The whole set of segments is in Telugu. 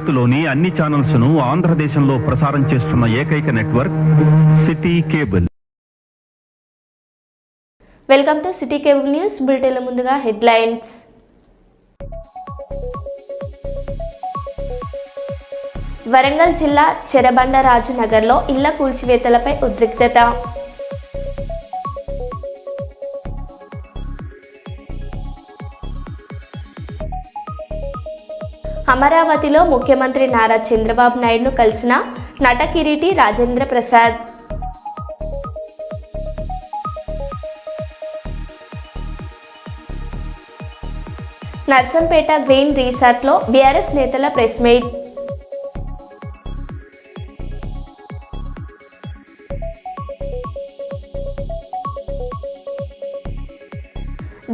భారత్లోని అన్ని ఛానల్స్ ను ఆంధ్రదేశంలో ప్రసారం చేస్తున్న ఏకైక network city cable. Welcome to city cable news bulletin. ముందుగా హెడ్లైన్స్. వరంగల్ జిల్లా చెరబండరాజు నగర్లో ఇళ్ల కూల్చివేతలపై ఉద్రిక్తత. అమరావతిలో ముఖ్యమంత్రి నారా చంద్రబాబు నాయుడును కలిసిన నట కిరీటి రాజేంద్ర ప్రసాద్. నర్సంపేట గ్రీన్ రిసార్ట్లో బీఆర్ఎస్ నేతల ప్రెస్ మీట్.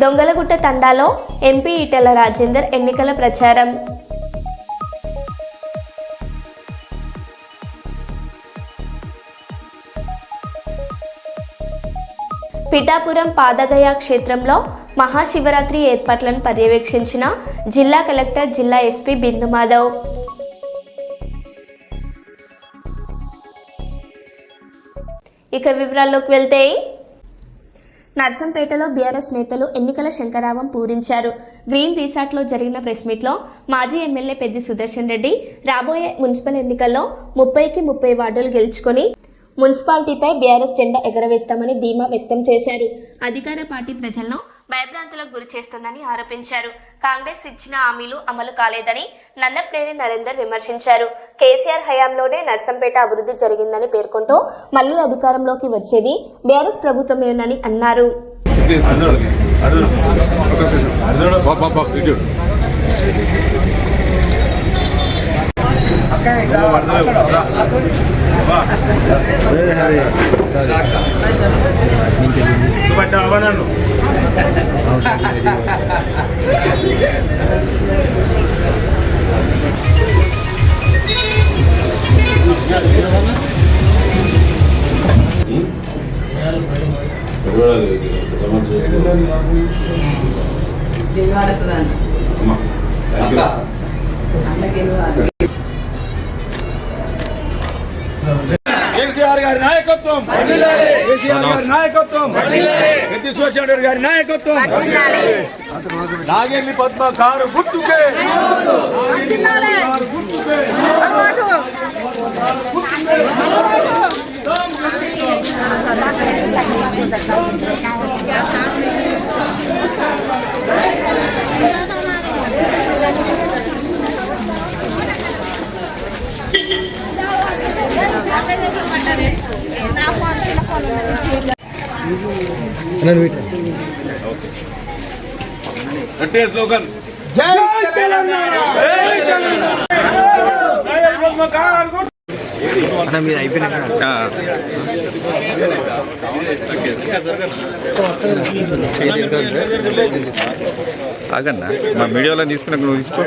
దొంగలగుట్ట తండాలో ఎంపీ ఈటెల రాజేందర్ ఎన్నికల ప్రచారం. పిఠాపురం పాదగయ క్షేత్రంలో మహాశివరాత్రి ఏర్పాట్లను పర్యవేక్షించిన జిల్లా కలెక్టర్, జిల్లా ఎస్పీ బిందు మాధవ్. ఇక వివరాల్లోకి వెళ్తే, నర్సంపేటలో బీఆర్ఎస్ నేతలు ఎన్నికల శంఖారావం పూరించారు. గ్రీన్ రిసార్ట్లో జరిగిన ప్రెస్ మీట్లో మాజీ ఎమ్మెల్యే పెద్ది సుదర్శన్ రెడ్డి రాబోయే మున్సిపల్ ఎన్నికల్లో 30కి 30 వార్డులు గెలుచుకొని మున్సిపాలిటీపై బీఆర్ఎస్ జెండా ఎగరవేస్తామని ధీమా వ్యక్తం చేశారు. అధికార పార్టీ ప్రజలను భయభ్రాంతులకు గురి చేస్తుందని ఆరోపించారు. కాంగ్రెస్ ఇచ్చిన హామీలు అమలు కాలేదని నన్నపనేని నరేందర్ విమర్శించారు. కేసీఆర్ హయాంలోనే నర్సంపేట అభివృద్ధి జరిగిందని పేర్కొంటూ మళ్లీ అధికారంలోకి వచ్చేది బీఆర్ఎస్ ప్రభుత్వమేనని అన్నారు. కేసీఆర్ గారి నాయకత్వం, కేసీఆర్ గారి నాయకత్వం, పెద్ది సుదర్శన్ గారి నాయకత్వం, నాగేంద్ర పద్మ కారు గుర్తుకే, స్లోగన్ జై తెలంగాణ, జై తెలంగాణ. మీరు అయిపోయినాక ఆగన్నా, మా మీడియాలో తీసుకున్నాక నువ్వు తీసుకో.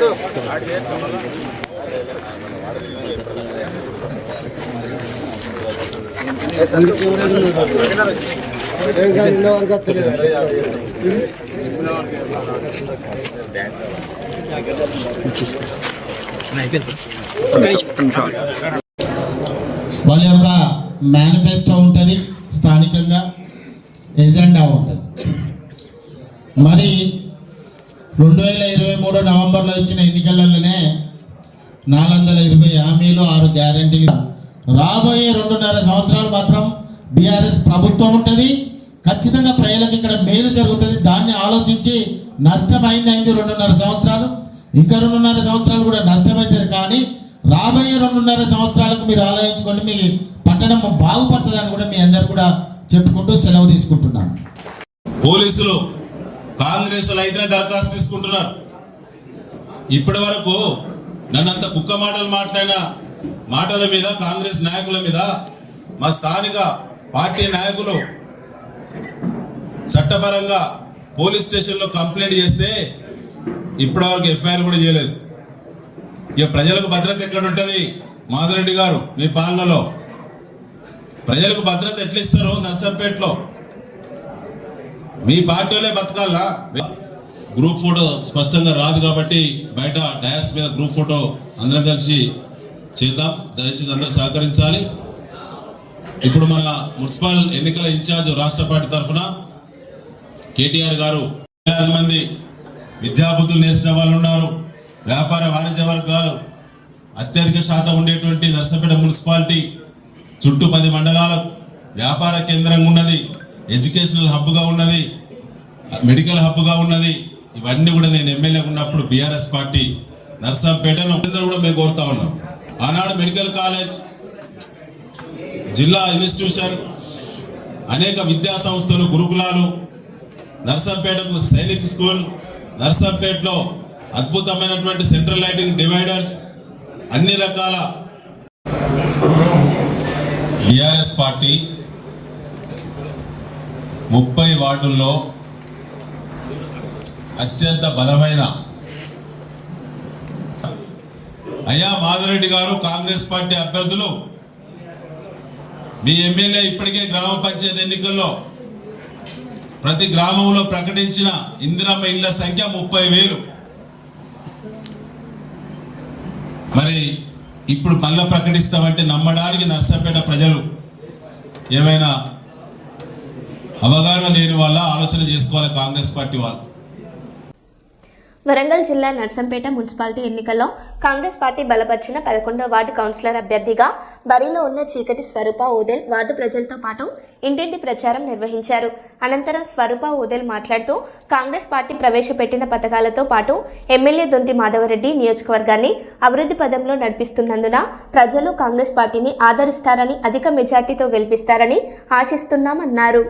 వాళ్ళ యొక్క మేనిఫెస్టో ఉంటుంది, స్థానికంగా ఎజెండా ఉంటుంది. మరి 2023 నవంబర్లో ఇచ్చిన ఎన్నికలలోనే 420 హామీలు, 6 గ్యారంటీలు. రాబోయే 2.5 సంవత్సరాలు మాత్రం బీఆర్ఎస్ ప్రభుత్వం ఉంటుంది. ఖచ్చితంగా ప్రజలకు ఇక్కడ మేలు జరుగుతుంది. దాన్ని ఆలోచించి నష్టమైంది 2.5 సంవత్సరాలు, ఇంకా 2.5 సంవత్సరాలు కూడా నష్టమవుతుంది. కానీ రాబోయే 2.5 సంవత్సరాలకు మీరు ఆలోచించుకోండి, మీ పట్టణం బాగుపడుతుందని కూడా మీ అందరు కూడా చెప్పుకుంటూ సెలవు తీసుకుంటున్నాను. పోలీసులు కాంగ్రెస్ అయితేనే దరఖాస్తు తీసుకుంటున్నారు. ఇప్పటి వరకు నన్నంత కుక్క మాటలు మాట్లాడిన మాటల మీద, కాంగ్రెస్ నాయకుల మీద మా స్థానిక పార్టీ నాయకులు చట్టపరంగా పోలీస్ స్టేషన్లో కంప్లైంట్ చేస్తే ఇప్పటివరకు ఎఫ్ఐఆర్ కూడా చేయలేదు. ఇక ప్రజలకు భద్రత ఎక్కడ ఉంటుంది? మాధురెడ్డి గారు, మీ పాలనలో ప్రజలకు భద్రత ఎట్లా ఇస్తారు? నర్సంపేటలో మీ పార్టీలే బతకాలా? గ్రూప్ ఫోటో స్పష్టంగా రాదు కాబట్టి బయట డయాస్ మీద గ్రూప్ ఫోటో అందరం కలిసి చేద్దాం. దయచేసి అందరూ సహకరించాలి. ఇప్పుడు మన మున్సిపల్ ఎన్నికల ఇన్ఛార్జ్ రాష్ట్ర పార్టీ తరఫున కేటీఆర్ గారు 10,000 మంది విద్యాబుద్ధులు నేర్చిన వాళ్ళు ఉన్నారు. వ్యాపార వాణిజ్య వర్గాలు అత్యధిక శాతం ఉండేటువంటి నర్సంపేట మున్సిపాలిటీ చుట్టూ 10 మండలాలకు వ్యాపార కేంద్రంగా ఉన్నది, ఎడ్యుకేషనల్ హబ్గా ఉన్నది, మెడికల్ హబ్గా ఉన్నది. ఇవన్నీ కూడా నేను ఎమ్మెల్యేగా ఉన్నప్పుడు బీఆర్ఎస్ పార్టీ నర్సంపేటను అందరూ కూడా మేము కోరుతా ఉన్నాం. ఆనాడు మెడికల్ కాలేజ్, జిల్లా ఇన్స్టిట్యూషన్, అనేక విద్యా సంస్థలు, గురుకులాలు, నర్సంపేటకు సైనిక్ స్కూల్, నర్సంపేటలో అద్భుతమైనటువంటి సెంట్రల్ లైటింగ్ డివైడర్స్, అన్ని రకాల బీఆర్ఎస్ పార్టీ 30 వార్డుల్లో అత్యంత బలమైన అయ్యా మాధవరెడ్డి గారు కాంగ్రెస్ పార్టీ అభ్యర్థులు. మీ ఎమ్మెల్యే ఇప్పటికే గ్రామ పంచాయతీ ఎన్నికల్లో ప్రతి గ్రామంలో ప్రకటించిన ఇందిరమ్మ ఇళ్ల సంఖ్య 30,000. మరి ఇప్పుడు మళ్ళా ప్రకటిస్తామంటే నమ్మడానికి నర్సంపేట ప్రజలు ఏమైనా అవగాహన లేని వాళ్ళ ఆలోచన చేసుకోవాలి కాంగ్రెస్ పార్టీ వాళ్ళు. వరంగల్ జిల్లా నర్సంపేట మున్సిపాలిటీ ఎన్నికల్లో కాంగ్రెస్ పార్టీ బలపరిచిన 11వ వార్డు కౌన్సిలర్ అభ్యర్థిగా బరిలో ఉన్న చీకటి స్వరూప ఓదెల్ వార్డు ప్రజలతో పాటు ఇంటింటి ప్రచారం నిర్వహించారు. అనంతరం స్వరూప ఓదెల్ మాట్లాడుతూ కాంగ్రెస్ పార్టీ ప్రవేశపెట్టిన పథకాలతో పాటు ఎమ్మెల్యే దొంతి మాధవరెడ్డి నియోజకవర్గాన్ని అభివృద్ధి పదంలో నడిపిస్తున్నందున ప్రజలు కాంగ్రెస్ పార్టీని ఆదరిస్తారని, అధిక మెజార్టీతో గెలిపిస్తారని ఆశిస్తున్నామన్నారు.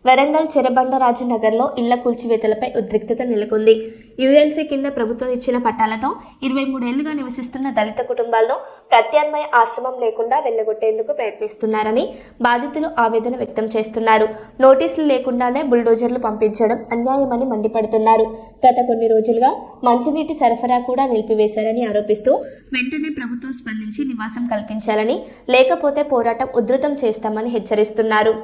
వరంగల్ చెరబండరాజు నగర్లో ఇళ్ల కూల్చివేతలపై ఉద్రిక్తత నెలకొంది. యుఎల్సీ కింద ప్రభుత్వం ఇచ్చిన పట్టాలతో 23 ఏళ్లుగా నివసిస్తున్న దళిత కుటుంబాలను ప్రత్యామ్నాయ ఆశ్రమం లేకుండా వెళ్లగొట్టేందుకు ప్రయత్నిస్తున్నారని బాధితులు ఆవేదన వ్యక్తం చేస్తున్నారు. నోటీసులు లేకుండానే బుల్డోజర్లు పంపించడం అన్యాయమని మండిపడుతున్నారు. గత కొన్ని రోజులుగా మంచినీటి సరఫరా కూడా నిలిపివేశారని ఆరోపిస్తూ వెంటనే ప్రభుత్వం స్పందించి నివాసం కల్పించాలని, లేకపోతే పోరాటం ఉధృతం చేస్తామని హెచ్చరిస్తున్నారు.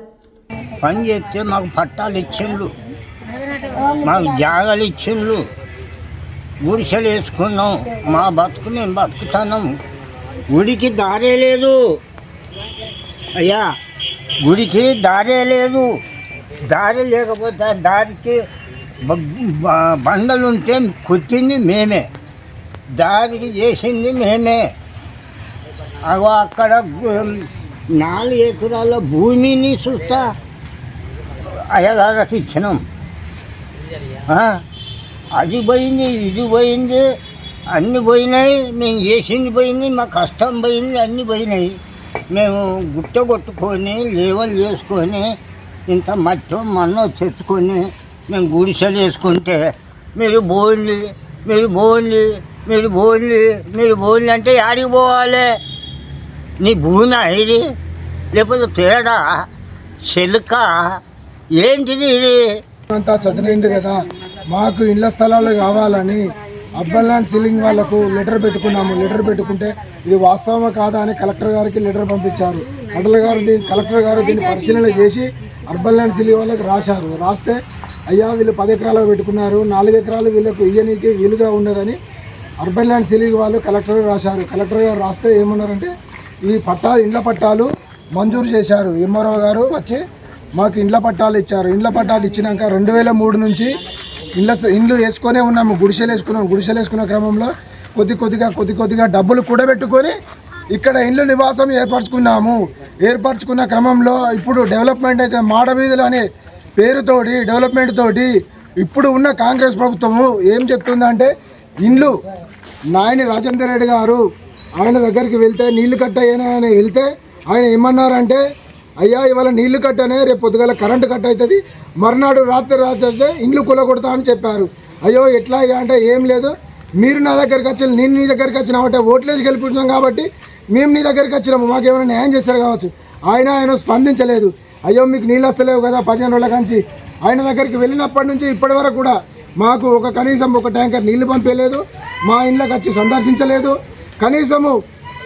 పని చేస్తే మాకు పట్టాలు ఇచ్చిండ్రు, మాకు జాగాలు ఇచ్చిండ్రు, గుడిసెలు వేసుకున్నాం, మా బతుకు మేము బతుకుతున్నాము. గుడికి దారే లేదు అయ్యా, గుడికి దారే లేదు. దారి లేకపోతే దారికి బండలుంటే కుట్టింది మేమే, దారికి చేసింది మేమే. అక్కడ 4 ఎకరాల భూమిని చూస్తా అయ్యగారికి ఇచ్చినాం. అది పోయింది, ఇది పోయింది, అన్నీ పోయినాయి. మేము చేసింది పోయింది, మా కష్టం పోయింది, అన్నీ పోయినాయి. మేము గుట్ట కొట్టుకొని లేవలు చేసుకొని ఇంత మట్టో మన్నో తెచ్చుకొని మేము గుడిసెలు వేసుకుంటే మీరు బోన్లి, మీరు బోన్లి, మీరు బోన్లి, మీరు బోన్లి అంటే యాడికి పోవాలి? నీ భూమి ఇది లేకపోతే తేడా చెలుక ఏంటిది? ఇది అంతా చదివింది కదా, మాకు ఇళ్ల స్థలాలు కావాలని అర్బన్ ల్యాండ్ సీలింగ్ వాళ్ళకు లెటర్ పెట్టుకున్నాము. లెటర్ పెట్టుకుంటే ఇది వాస్తవమా కాదా అని కలెక్టర్ గారికి లెటర్ పంపించారు. కలెక్టర్ గారు దీన్ని పరిశీలన చేసి అర్బన్ ల్యాండ్ సీలింగ్ వాళ్ళకి రాశారు. రాస్తే అయ్యా వీళ్ళు 10 ఎకరాలు పెట్టుకున్నారు, 4 ఎకరాలు వీళ్ళకు ఇయ్యనీకి వీలుగా ఉండదని అర్బన్ ల్యాండ్ సీలింగ్ వాళ్ళు కలెక్టర్ రాశారు. కలెక్టర్ గారు రాస్తే ఏమన్నారంటే ఈ పట్టాలు, ఇండ్ల పట్టాలు మంజూరు చేశారు. ఎంఆర్ఓ గారు వచ్చి మాకు ఇండ్ల పట్టాలు ఇచ్చారు. ఇండ్ల పట్టాలు ఇచ్చినాక 2003 నుంచి ఇండ్లు వేసుకొనే ఉన్నాము, గుడిసెలు వేసుకున్నాము. గుడిసెలు వేసుకున్న క్రమంలో కొద్దిగా డబ్బులు కూడబెట్టుకొని ఇక్కడ ఇండ్లు నివాసం ఏర్పరచుకున్నాము. ఏర్పరచుకున్న క్రమంలో ఇప్పుడు డెవలప్మెంట్ అయితే మాడవీధులు అనే పేరుతోటి డెవలప్మెంట్ తోటి ఇప్పుడు ఉన్న కాంగ్రెస్ ప్రభుత్వము ఏం చెప్తుందంటే ఇండ్లు నాయని రాజేందర్ రెడ్డి గారు ఆయన దగ్గరికి వెళ్తే నీళ్లు కట్టయ్యనే ఆయన వెళ్తే ఆయన ఏమన్నారంటే అయ్యా ఇవాళ నీళ్లు కట్టనే రేపు పొద్దుగాల కరెంటు కట్ అవుతుంది మర్నాడు రాత్రి ఇండ్లు కూలగొడతా అని చెప్పారు. అయ్యో ఎట్లా అయ్యా అంటే ఏం లేదు, మీరు నా దగ్గరికి వచ్చి నేను నీ దగ్గరికి వచ్చినామంటే ఓట్లేసి గెలిపించాం కాబట్టి మేము నీ దగ్గరికి వచ్చినాము, మాకేమైనా న్యాయం చేస్తారు కావచ్చు. ఆయన స్పందించలేదు. అయ్యో మీకు నీళ్ళు వస్తలేవు కదా 15 రోజుల కంచి. ఆయన దగ్గరికి వెళ్ళినప్పటి నుంచి ఇప్పటి వరకు కూడా మాకు కనీసం ఒక ట్యాంకర్ నీళ్లు పంపేయలేదు, మా ఇంట్లోకి వచ్చి సందర్శించలేదు. కనీసము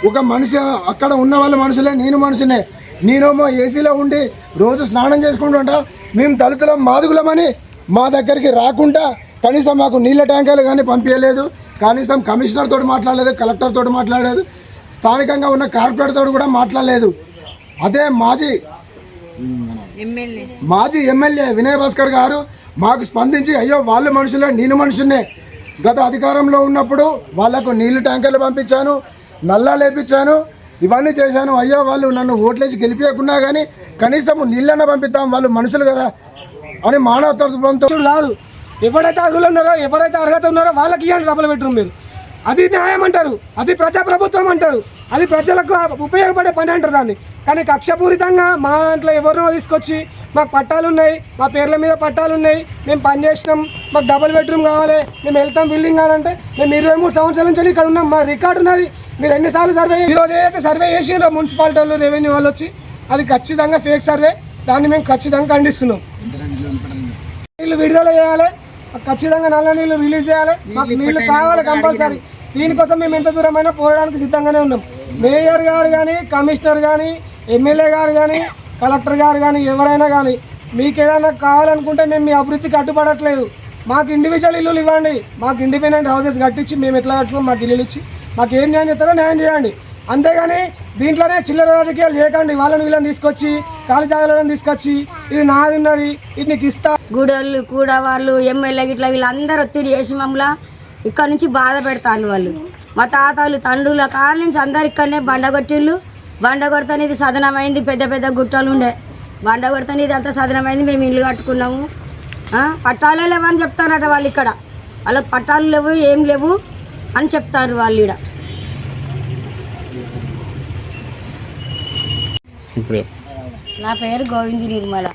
ఒక మనిషి అక్కడ ఉన్న వాళ్ళ మనుషులే, నేను మనిషినే, నేనేమో ఏసీలో ఉండి రోజు స్నానం చేసుకుంటుంటా. మేము దళితులం మాదుగులమని మా దగ్గరికి రాకుండా కనీసం మాకు నీళ్ళ ట్యాంకర్లు కానీ పంపించలేదు. కనీసం కమిషనర్ తోటి మాట్లాడలేదు, కలెక్టర్ తోటి మాట్లాడలేదు, స్థానికంగా ఉన్న కార్పొరేటర్ తోటి కూడా మాట్లాడలేదు. అదే మాజీ ఎమ్మెల్యే వినయ్ భాస్కర్ గారు మాకు స్పందించి అయ్యో వాళ్ళు మనుషులే నేను మనుషున్నే, గత అధికారంలో ఉన్నప్పుడు వాళ్లకు నీళ్లు ట్యాంకర్లు పంపించాను, నల్లా లేపించాను, ఇవన్నీ చేశాను. అయ్యో వాళ్ళు నన్ను ఓట్లేసి గెలిపించకున్నా కానీ కనీసం నీళ్ళన్నా పంపిస్తాం, వాళ్ళు మనుషులు కదా అని మానవత్వంతో రాదు. ఎవరైతే అర్హులు ఉన్నారో ఎవరైతే అర్హత ఉన్నారో వాళ్ళకి ఇవ్వండి డబ్బులు బెడ్రూమ్ మీరు. అది న్యాయం అంటారు, అది ప్రజాప్రభుత్వం అంటారు, అది ప్రజలకు ఉపయోగపడే పని అంటారు దాన్ని. కానీ కక్షపూరితంగా మా దాంట్లో ఎవరినో తీసుకొచ్చి మాకు పట్టాలు ఉన్నాయి, మా పేర్ల మీద పట్టాలు ఉన్నాయి, మేము పని చేసినాం, మాకు డబుల్ బెడ్రూమ్ కావాలి, మేము వెళ్తాం బిల్డింగ్ కావాలంటే మేము 23 సంవత్సరాల నుంచి ఇక్కడ ఉన్నాం, మా రికార్డు ఉన్నది. మీరు ఎన్నిసార్లు సర్వే ఈరోజు ఏదైతే సర్వే చేసిండ్రో మున్సిపాలిటీ వాళ్ళు రెవెన్యూ వాళ్ళు వచ్చి అది ఖచ్చితంగా ఫేక్ సర్వే, దాన్ని మేము ఖచ్చితంగా ఖండిస్తున్నాం. నీళ్ళు విడుదల చేయాలి, ఖచ్చితంగా నల్ల నీళ్ళు రిలీజ్ చేయాలి, మాకు నీళ్ళు కావాలి కంపల్సరీ. దీనికోసం మేము ఎంత దూరమైనా పోరాడానికి సిద్ధంగానే ఉన్నాం. మేయర్ గారు కానీ, కమిషనర్ కానీ, ఎమ్మెల్యే గారు కానీ, కలెక్టర్ గారు కానీ, ఎవరైనా కానీ మీకు ఏదైనా కావాలనుకుంటే మేము మీ అభివృద్ధికి అడ్డుపడట్లేదు. మాకు ఇండివిజువల్ ఇల్లులు ఇవ్వండి, మాకు ఇండిపెండెంట్ హౌసెస్ కట్టించి మేము ఎట్లా కట్టుకున్నాం మాకు ఇల్లులు ఇచ్చి మాకు ఏం న్యాయం చేస్తారో న్యాయం చేయండి. అంతేగాని దీంట్లోనే చిల్లర రాజకీయాలు చేయకండి. వీళ్ళని తీసుకొచ్చి ఖాళీ జాగాలను తీసుకొచ్చి ఇది నాది ఉన్నది ఇది నీకు ఇస్తా. గూడోళ్ళు కూడా వాళ్ళు ఎమ్మెల్యే ఇట్లా వీళ్ళందరూ ఒత్తిడి చేసి మమ్మల్ని ఇక్కడ నుంచి బాధ పెడతాను. వాళ్ళు మా తాతలు తండ్రుల కాళ్ళ నుంచి అందరు ఇక్కడనే బండగొట్టిళ్ళు. బండగొడతాను ఇది సదనమైంది, పెద్ద పెద్ద గుట్టలు ఉండే బండగొడతాను ఇది అంతా సదనమైంది. మేము ఇల్లు కట్టుకున్నాము, పట్టాలే లేవని చెప్తారట వాళ్ళు. ఇక్కడ వాళ్ళకి పట్టాలు లేవు ఏం లేవు అని చెప్తారు వాళ్ళు. ఇక్కడ నా పేరు గోవింది నిర్మల.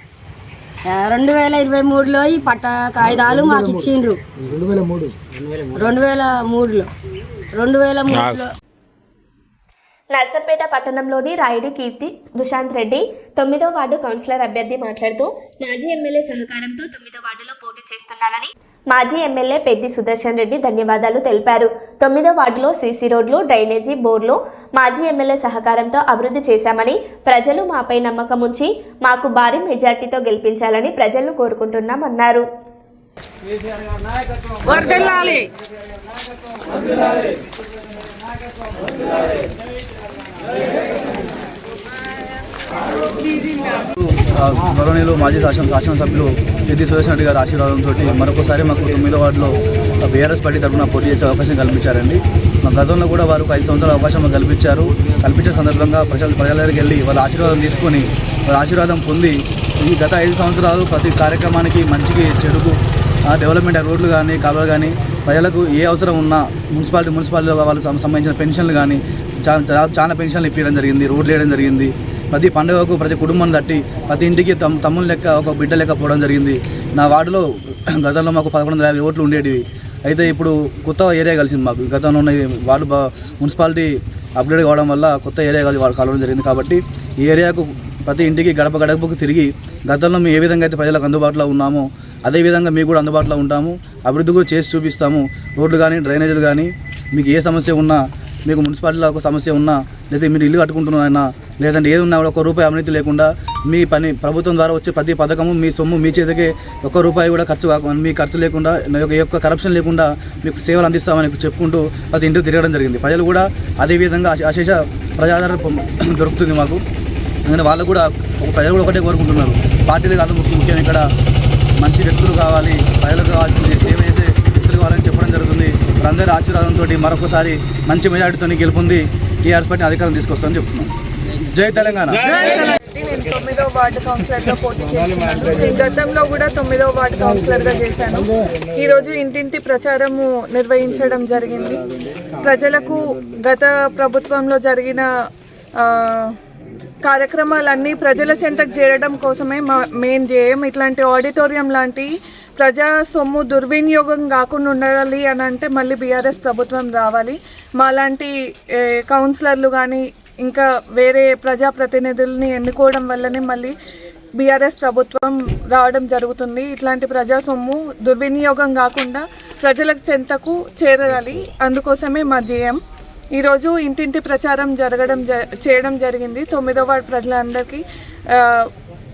2023లో ఈ పట్ట కాగితాలు మాకు ఇచ్చిండ్రు. 2003లో నర్సంపేట పట్టణంలోని రాయుడి కీర్తి దుశాంత్ రెడ్డి 9వ వార్డు కౌన్సిలర్ అభ్యర్థి మాట్లాడుతూ మాజీ ఎమ్మెల్యే సహకారంతో 9వ వార్డులో పోటీ చేస్తున్నానని మాజీ ఎమ్మెల్యే పెద్ది సుదర్శన్ రెడ్డి ధన్యవాదాలు తెలిపారు. 9వ వార్డులో సీసీ రోడ్లు, డ్రైనేజీ బోర్లు మాజీ ఎమ్మెల్యే సహకారంతో అభివృద్ధి చేశామని, ప్రజలు మాపై నమ్మకం ఉంచి మాకు భారీ మెజార్టీతో గెలిపించాలని ప్రజలను కోరుకుంటున్నామన్నారు. గౌరవనీయులు మాజీ శాసనసభ్యులు పెద్ది సుదర్శన్ రెడ్డి గారి ఆశీర్వాదంతో మరొకసారి మాకు 9వ వార్డులో బీఆర్ఎస్ పార్టీ తరఫున పోటీ చేసే అవకాశం కల్పించారండి. మా గతంలో కూడా వారు 5 సంవత్సరాల అవకాశం కల్పించే సందర్భంగా ప్రజల దగ్గరికి వెళ్ళి వాళ్ళ ఆశీర్వాదం తీసుకొని వాళ్ళ ఆశీర్వాదం పొంది ఈ గత 5 సంవత్సరాలు ప్రతి కార్యక్రమానికి మంచికి చెడుకు డెవలప్మెంట్ రోడ్లు కానీ కాలువలు కానీ ప్రజలకు ఏ అవసరం ఉన్నా మున్సిపాలిటీలో వాళ్ళకి సంబంధించిన పెన్షన్లు కానీ చాలా పెన్షన్లు ఇప్పించడం జరిగింది, రోడ్లు వేయడం జరిగింది. ప్రతి పండుగకు ప్రతి కుటుంబం తట్టి ప్రతి ఇంటికి తమ్ముళ్ళ లెక్క ఒక బిడ్డ లెక్క పోవడం జరిగింది. నా వార్డులో గతంలో మాకు 1150 ఓట్లు ఉండేటివి. అయితే ఇప్పుడు కొత్త ఏరియా కలిసింది మాకు. గతంలో ఉన్న వార్డు మున్సిపాలిటీ అప్గ్రేడ్ కావడం వల్ల కొత్త ఏరియా కలవడం జరిగింది. కాబట్టి ఈ ఏరియాకు ప్రతి ఇంటికి గడపకు తిరిగి గతంలో మేము ఏ విధంగా అయితే ప్రజలకు అందుబాటులో ఉన్నామో అదేవిధంగా మీకు కూడా అందుబాటులో ఉంటాము, అభివృద్ధి కూడా చేసి చూపిస్తాము. రోడ్లు కానీ డ్రైనేజీలు కానీ మీకు ఏ సమస్య ఉన్నా, మీకు మున్సిపాలిటీలో ఒక సమస్య ఉన్నా, లేదా మీరు ఇల్లు కట్టుకుంటున్నారైనా, లేదంటే ఏది ఉన్నా కూడా ₹1 అవినీతి లేకుండా మీ పని ప్రభుత్వం ద్వారా వచ్చే ప్రతి పథకము మీ సొమ్ము మీ చేతికే ₹1 కూడా మీ ఖర్చు లేకుండా ఏ యొక్క కరప్షన్ లేకుండా మీకు సేవలు అందిస్తామని చెప్పుకుంటూ ప్రతి ఇంటికి తిరగడం జరిగింది. ప్రజలు కూడా అదేవిధంగా అశేష ప్రజాదరణ దొరుకుతుంది మాకు. అందుకని వాళ్ళు కూడా ప్రజలు కూడా ఒకటే కోరుకుంటున్నారు, పార్టీలు కాదు ముఖ్యం, ఇక్కడ మంచి వ్యక్తులు కావాలి, ప్రజలకు కావాల్సింది సేవ చేసే వ్యక్తులు కావాలని చెప్పడం జరుగుతుంది. వారందరి ఆశీర్వాదంతో మరొకసారి మంచి మెజార్టీతో గెలుపొంది టీఆర్ఎస్ పార్టీ అధికారం తీసుకొస్తామని చెప్తున్నాం. జై తెలంగాణ. 9వ వార్డు కౌన్సిలర్గా పోటీ చేస్తున్నాను. నేను గతంలో కూడా 9వ వార్డు కౌన్సిలర్గా చేశాను. ఈరోజు ఇంటింటి ప్రచారము నిర్వహించడం జరిగింది. ప్రజలకు గత ప్రభుత్వంలో జరిగిన కార్యక్రమాలన్నీ ప్రజల చెంతకు చేరడం కోసమే మా మెయిన్ ధ్యేయం. ఇట్లాంటి ఆడిటోరియం లాంటి ప్రజా సొమ్ము దుర్వినియోగం కాకుండా ఉండాలి అని అంటే మళ్ళీ బీఆర్ఎస్ ప్రభుత్వం రావాలి. మాలాంటి కౌన్సిలర్లు కానీ ఇంకా వేరే ప్రజాప్రతినిధుల్ని ఎన్నుకోవడం వల్లనే మళ్ళీ బీఆర్ఎస్ ప్రభుత్వం రావడం జరుగుతుంది. ఇట్లాంటి ప్రజా సొమ్ము దుర్వినియోగం కాకుండా ప్రజల చెంతకు చేరాలి. అందుకోసమే మా ధ్యేయం. ఈరోజు ఇంటింటి ప్రచారం చేయడం జరిగింది. 9వ వార్డు ప్రజలందరికీ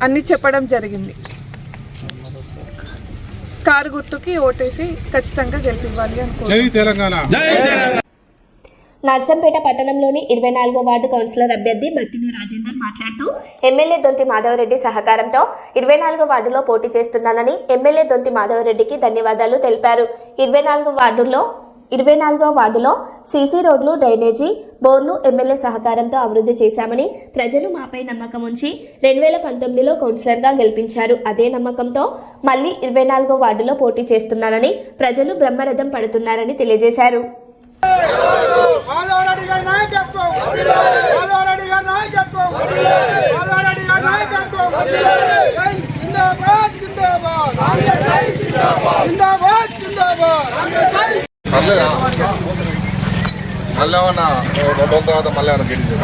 అన్నీ చెప్పడం జరిగింది. కారు గుర్తుకి ఓటేసి ఖచ్చితంగా గెలిపివ్వాలి అనుకుంటున్నాను. నర్సంపేట పట్టణంలోని 24వ వార్డు కౌన్సిలర్ అభ్యర్థి బత్తిని రాజేందర్ మాట్లాడుతూ ఎమ్మెల్యే దొంతి మాధవరెడ్డి సహకారంతో 24వ వార్డులో పోటీ చేస్తున్నానని ఎమ్మెల్యే దొంతి మాధవరెడ్డికి ధన్యవాదాలు తెలిపారు. 24వ వార్డులో సీసీ రోడ్లు, డ్రైనేజీ, బోర్లు ఎమ్మెల్యే సహకారంతో అభివృద్ధి చేశామని, ప్రజలు మాపై నమ్మకం ఉంచి 2019లో కౌన్సిలర్గా గెలిపించారు. అదే నమ్మకంతో మళ్ళీ 24వ వార్డులో పోటీ చేస్తున్నానని ప్రజలు బ్రహ్మరథం పడుతున్నారని తెలియజేశారు. మళ్ళీ ఏమన్నా 2 రోజుల తర్వాత మళ్ళీ ఏమన్నా గెలిచింది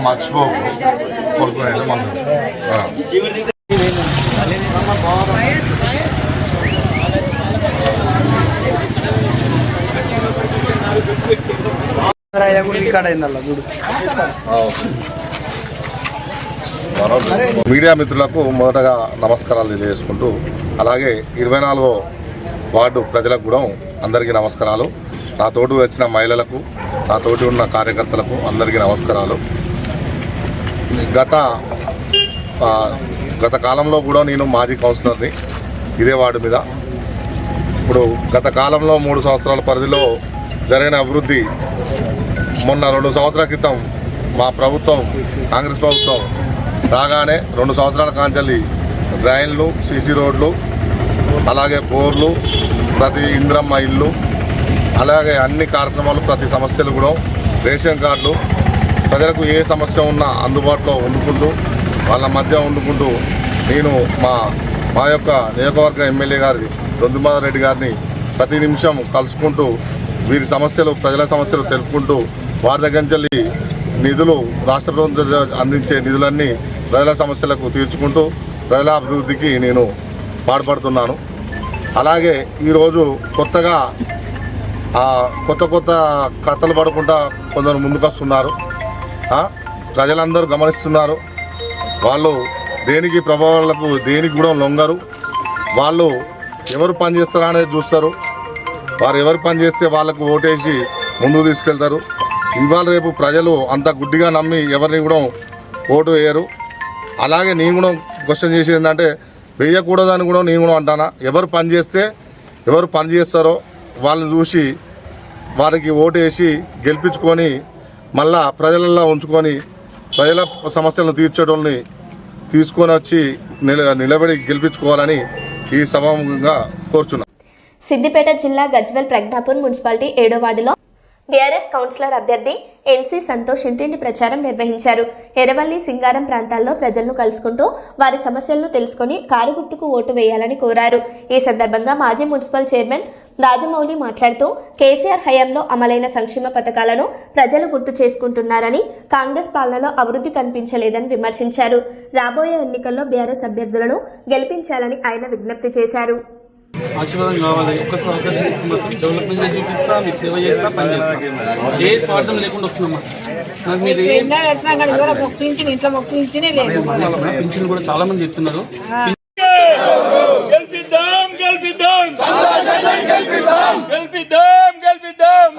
మర్చిపోకు కొడుకునే మనం మీడియా మిత్రులకు మొదటగా నమస్కారాలు తెలియజేసుకుంటూ, అలాగే 24వ వార్డు ప్రజలకు కూడా అందరికీ నమస్కారాలు. నా తోటి వచ్చిన మహిళలకు, నా తోటి ఉన్న కార్యకర్తలకు అందరికీ నమస్కారాలు. గత కాలంలో కూడా నేను మాజీ కౌన్సిలర్ని ఇదే వార్డు మీద. ఇప్పుడు గత కాలంలో 3 సంవత్సరాల పరిధిలో జరిగిన అభివృద్ధి మొన్న 2 సంవత్సరాల క్రితం మా ప్రభుత్వం, కాంగ్రెస్ ప్రభుత్వం రాగానే 2 సంవత్సరాల కాంచెల్లి డ్రైన్లు, సీసీ రోడ్లు, అలాగే బోర్లు, ప్రతి ఇంద్రమ్మ ఇల్లు, అలాగే అన్ని కార్యక్రమాలు, ప్రతి సమస్యలు కూడా, రేషన్ కార్డులు, ప్రజలకు ఏ సమస్య ఉన్నా అందుబాటులో ఉండుకుంటూ, వాళ్ళ మధ్య ఉండుకుంటూ నేను మా యొక్క నియోజకవర్గ ఎమ్మెల్యే గారి దొంతిమాధవరెడ్డి గారిని ప్రతి నిమిషం కలుసుకుంటూ వీరి సమస్యలు, ప్రజల సమస్యలు తెలుపుకుంటూ వారి దగ్గర నుంచి నిధులు, రాష్ట్ర ప్రభుత్వం అందించే నిధులన్నీ ప్రజల సమస్యలకు తీర్చుకుంటూ ప్రజల అభివృద్ధికి నేను పాటుపడుతున్నాను. అలాగే ఈరోజు కొత్తగా కొత్త కథలు పడకుండా కొందరు ముందుకొస్తున్నారు. ప్రజలందరూ గమనిస్తున్నారు. వాళ్ళు దేనికి ప్రభావాలకు దేనికి కూడా లొంగరు. వాళ్ళు ఎవరు పని చేస్తారా అనేది చూస్తారు. వారు ఎవరు పని చేస్తే వాళ్ళకు ఓటేసి ముందుకు తీసుకెళ్తారు. ఇవాళ రేపు ప్రజలు అంత గుడ్డిగా నమ్మి ఎవరిని కూడా ఓటు వేయరు. అలాగే నేను కూడా క్వశ్చన్ చేసేది ఏంటంటే, వేయకూడదని కూడా నేను కూడా అంటానా. ఎవరు పని చేస్తారో వాళ్ళని చూసి వారికి ఓటు వేసి గెలిపించుకొని మళ్ళా ప్రజలలో ఉంచుకొని ప్రజల సమస్యలను తీర్చడాన్ని తీసుకొని వచ్చి నిలబడి గెలిపించుకోవాలని ఈ సభాముఖంగా కోరుచున్నాను. సిద్దిపేట జిల్లా గజ్వేల్ ప్రజ్ఞాపూర్ మున్సిపాలిటీ 7వ వార్డులో బీఆర్ఎస్ కౌన్సిలర్ అభ్యర్థి ఎన్సీ సంతోష్ ఇంటింటి ప్రచారం నిర్వహించారు. ఎర్రవల్లి, సింగారం ప్రాంతాల్లో ప్రజలను కలుసుకుంటూ వారి సమస్యలను తెలుసుకుని కారు గుర్తుకు ఓటు వేయాలని కోరారు. ఈ సందర్భంగా మాజీ మున్సిపల్ చైర్మన్ రాజమౌళి మాట్లాడుతూ కేసీఆర్ హయాంలో అమలైన సంక్షేమ పథకాలను ప్రజలు గుర్తు చేసుకుంటున్నారని, కాంగ్రెస్ పాలనలో అభివృద్ధి కనిపించలేదని విమర్శించారు. రాబోయే ఎన్నికల్లో బీఆర్ఎస్ అభ్యర్థులను గెలిపించాలని ఆయన విజ్ఞప్తి చేశారు. ఆశీర్వాదం కావాలి. ఒక్కసారి అవకాశం ఇస్తున్నారు, డెవలప్మెంట్ చూపిస్తా, మీకు సేవ చేస్తా, పని చేస్తా, ఏ స్వార్థం లేకుండా వస్తున్నాం. నాకు మీరు పింఛన్ కూడా చాలా మంది చెప్తున్నారు. గెలిపిద్దాం గెలిపిద్దాం గెలిపిద్దాం గెలిపిద్దాం గెలిపిద్దాం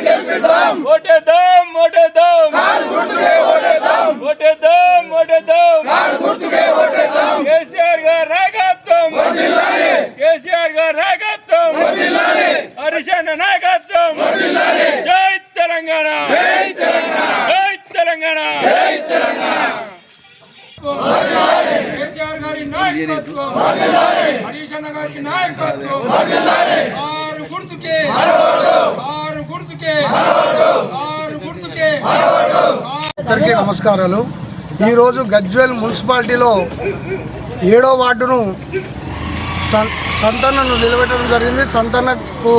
గెలిపిద్దాం ఓటేద్దాం ఓటేద్దాం ఓటేద్దాం ఓటేద్దాం ఓటేద్దాం ఓటేద్దాం కేసీఆర్ గారి నాయకత్వం వర్ధిల్లాలి, కేసీఆర్ గారి నాయకత్వం వర్ధిల్లాలి, హరిశన్న నాయకత్వం వర్ధిల్లాలి. జై తెలంగాణ, జై తెలంగాణ, జై తెలంగాణ, జై తెలంగాణ. కేసీఆర్ గారి నాయకత్వం వర్ధిల్లాలి, హరిశన్న గారి నాయకత్వం వర్ధిల్లాలి. ఆరు గుర్తుకే ఆరు గుర్తుకే ఆరు గుర్తుకే. అందరికీ నమస్కారాలు. ఈరోజు గజ్వేల్ మున్సిపాలిటీలో 7వ వార్డును సంతన్నను నిలబెట్టడం జరిగింది. సంతన్నకు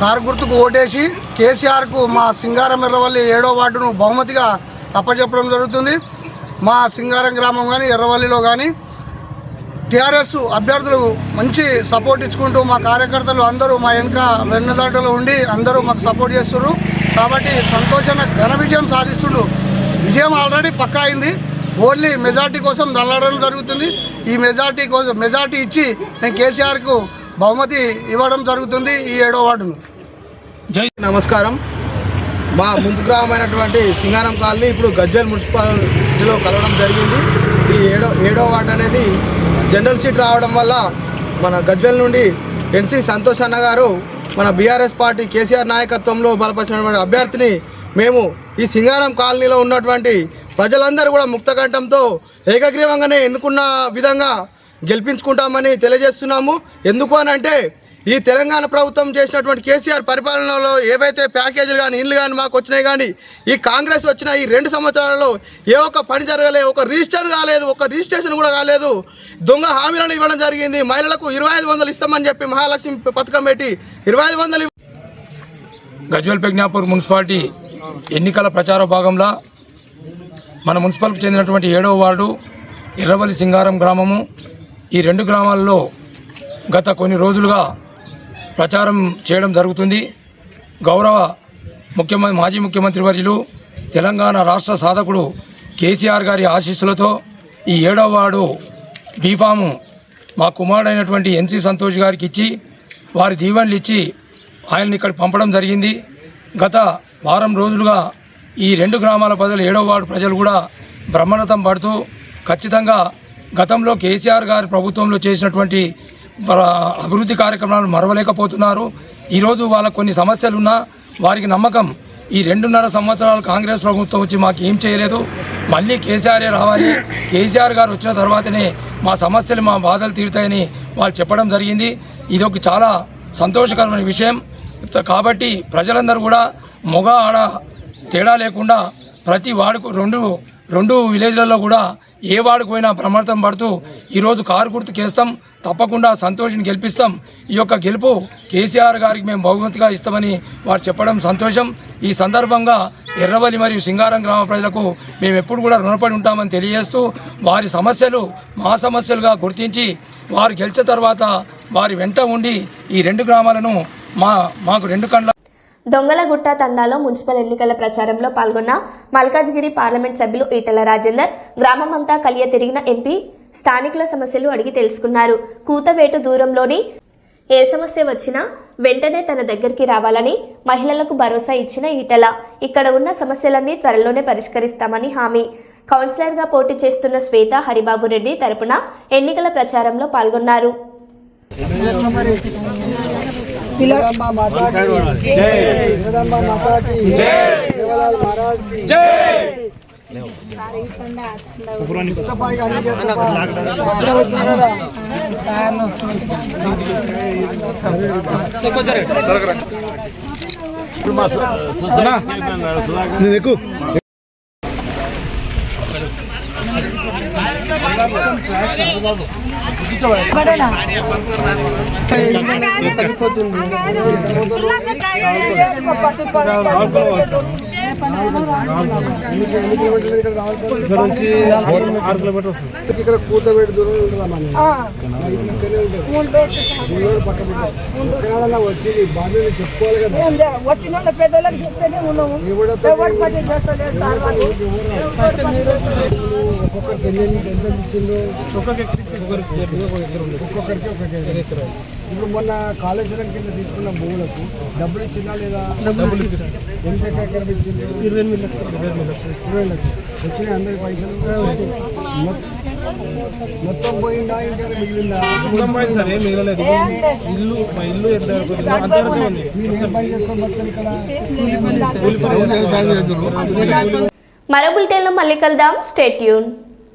కారు గుర్తుకు ఓటేసి కేసీఆర్కు మా సింగారం ఎర్రవల్లి 7వ వార్డును బహుమతిగా అప్పచెప్పడం జరుగుతుంది. మా సింగారం గ్రామం కానీ ఎర్రవల్లిలో కానీ టీఆర్ఎస్ అభ్యర్థులు మంచి సపోర్ట్ ఇచ్చుకుంటూ మా కార్యకర్తలు అందరూ మా వెనుక వెన్నుదాటలో ఉండి అందరూ మాకు సపోర్ట్ చేస్తున్నారు. కాబట్టి సంతోషంగా ఘన విజయం సాధిస్తున్నారు. విజయం ఆల్రెడీ పక్కా అయింది. ఓన్లీ మెజార్టీ కోసం దళ్ళడం జరుగుతుంది. ఈ మెజార్టీ ఇచ్చి నేను కేసీఆర్కు బహుమతి ఇవ్వడం జరుగుతుంది ఈ 7వ వార్డును. నమస్కారం. మా ముందు గ్రామమైనటువంటి సింగారం కాలనీ ఇప్పుడు గజ్వేల్ మున్సిపాలిటీలో కలవడం జరిగింది. ఈ 7వ వార్డు అనేది జనరల్ సీట్ రావడం వల్ల మన గజ్వేల్ నుండి ఎన్సీ సంతోష్ అన్న గారు మన బీఆర్ఎస్ పార్టీ కేసీఆర్ నాయకత్వంలో బలపరిచినటువంటి అభ్యర్థిని మేము ఈ సింగారం కాలనీలో ఉన్నటువంటి ప్రజలందరూ కూడా ముక్తకంఠంతో ఏకగ్రీవంగానే ఎన్నుకున్న విధంగా గెలిపించుకుంటామని తెలియజేస్తున్నాము. ఎందుకు అని అంటే ఈ తెలంగాణ ప్రభుత్వం చేసినటువంటి కేసీఆర్ పరిపాలనలో ఏవైతే ప్యాకేజీలు కానీ ఇండ్లు కానీ మాకు వచ్చినాయి, కానీ ఈ కాంగ్రెస్ వచ్చిన ఈ 2 సంవత్సరాలలో ఏ ఒక్క పని జరగలేదు, ఒక రిజిస్టర్ కాలేదు, ఒక రిజిస్ట్రేషన్ కూడా కాలేదు. దొంగ హామీలను ఇవ్వడం జరిగింది. మహిళలకు 2500 ఇస్తామని చెప్పి మహాలక్ష్మి పథకం పెట్టి 2500. గజ్వేల్ ప్రజ్ఞాపూర్ మున్సిపాలిటీ ఎన్నికల ప్రచార భాగంలో మన మున్సిపాలిటీకి చెందినటువంటి 7వ వార్డు ఎర్రవల్లి సింగారం గ్రామము, ఈ 2 గ్రామాల్లో గత కొన్ని రోజులుగా ప్రచారం చేయడం జరుగుతుంది. గౌరవ మాజీ ముఖ్యమంత్రి వర్యులు తెలంగాణ రాష్ట్ర సాధకుడు కేసీఆర్ గారి ఆశీస్సులతో ఈ 7వ వార్డు బీఫాము మా కుమారుడైనటువంటి ఎన్సీ సంతోష్ గారికి ఇచ్చి వారి దీవెనలు ఇచ్చి ఆయన్ని ఇక్కడ పంపడం జరిగింది. గత వారం రోజులుగా ఈ 2 గ్రామాల ప్రజలు 7వ వార్డు ప్రజలు కూడా బ్రహ్మరథం పడుతూ ఖచ్చితంగా గతంలో కేసీఆర్ గారి ప్రభుత్వంలో చేసినటువంటి అభివృద్ధి కార్యక్రమాలను మరవలేకపోతున్నారు. ఈరోజు వాళ్ళకు కొన్ని సమస్యలున్నా వారికి నమ్మకం ఈ 2.5 సంవత్సరాలు కాంగ్రెస్ ప్రభుత్వం వచ్చి మాకు ఏం చేయలేదు, మళ్ళీ కేసీఆరే రావాలి, కేసీఆర్ గారు వచ్చిన తర్వాతనే మా సమస్యలు మా బాధలు తీరుతాయని వాళ్ళు చెప్పడం జరిగింది. ఇది ఒక చాలా సంతోషకరమైన విషయం. కాబట్టి ప్రజలందరూ కూడా మొగ ఆడ తేడా లేకుండా ప్రతి వార్డుకు రెండు విలేజ్లలో కూడా ఏ వార్డుకు పోయినా ప్రమాదం పడుతూ ఈరోజు కారు గుర్తుకేస్తాం, తప్పకుండా సంతోషిని గెలిపిస్తాం. ఈ యొక్క గెలుపు కేసీఆర్ గారికి మేము బహుమతిగా ఇస్తామని వారు చెప్పడం సంతోషం. ఈ సందర్భంగా ఎర్రవల్లి మరియు సింగారం గ్రామ ప్రజలకు మేము ఎప్పుడు కూడా రుణపడి ఉంటామని తెలియజేస్తూ వారి సమస్యలు మా సమస్యలుగా గుర్తించి వారు గెలిచిన తర్వాత వారి వెంట ఉండి ఈ 2 గ్రామాలను మాకు 2 కండ్ల. దొంగలగుట్ట తండాలో మున్సిపల్ ఎన్నికల ప్రచారంలో పాల్గొన్న మల్కాజ్గిరి పార్లమెంట్ సభ్యులు ఈటెల రాజేందర్ గ్రామమంతా కలియ తిరిగిన ఎంపీ స్థానికుల సమస్యలు అడిగి తెలుసుకున్నారు. కూతవేటు దూరంలోని ఏ సమస్య వచ్చినా వెంటనే తన దగ్గరికి రావాలని మహిళలకు భరోసా ఇచ్చిన ఈటెల ఇక్కడ ఉన్న సమస్యలన్నీ త్వరలోనే పరిష్కరిస్తామని హామీ. కౌన్సిలర్గా పోటీ చేస్తున్న శ్వేత హరిబాబు రెడ్డి తరపున ఎన్నికల ప్రచారంలో పాల్గొన్నారు. ఇక్కడ కూతబెట్టి దూరం ఉంటుందా వచ్చి బాధ్యత చెప్పుకోవాలి కదా. వచ్చిన పెద్దోళ్ళకి చెప్తేనే ఉన్నాము. ఒక్కొక్కరికి ఎంత ఇచ్చిందో ఒక్కొక్కరికి ఇప్పుడు మొన్న కాళేశ్వరం కింద తీసుకున్న భూములకు డబ్బులు ఇచ్చిందా లేదా? డబ్బులు ఎంత ఎకరం ఇచ్చింది? 28 లక్షలు వచ్చినాయి అందరికి పైసలు. మొత్తం పోయిందా ఇంకా మిగిలిందా? సరే మిగలలేదు. మా ఇల్లు అంతవరకు ఉంది. పని చేసుకొని బతుకులు ఇక్కడ మరో బులెటిన్లో మళ్ళీ కలుద్దాం. Stay tune.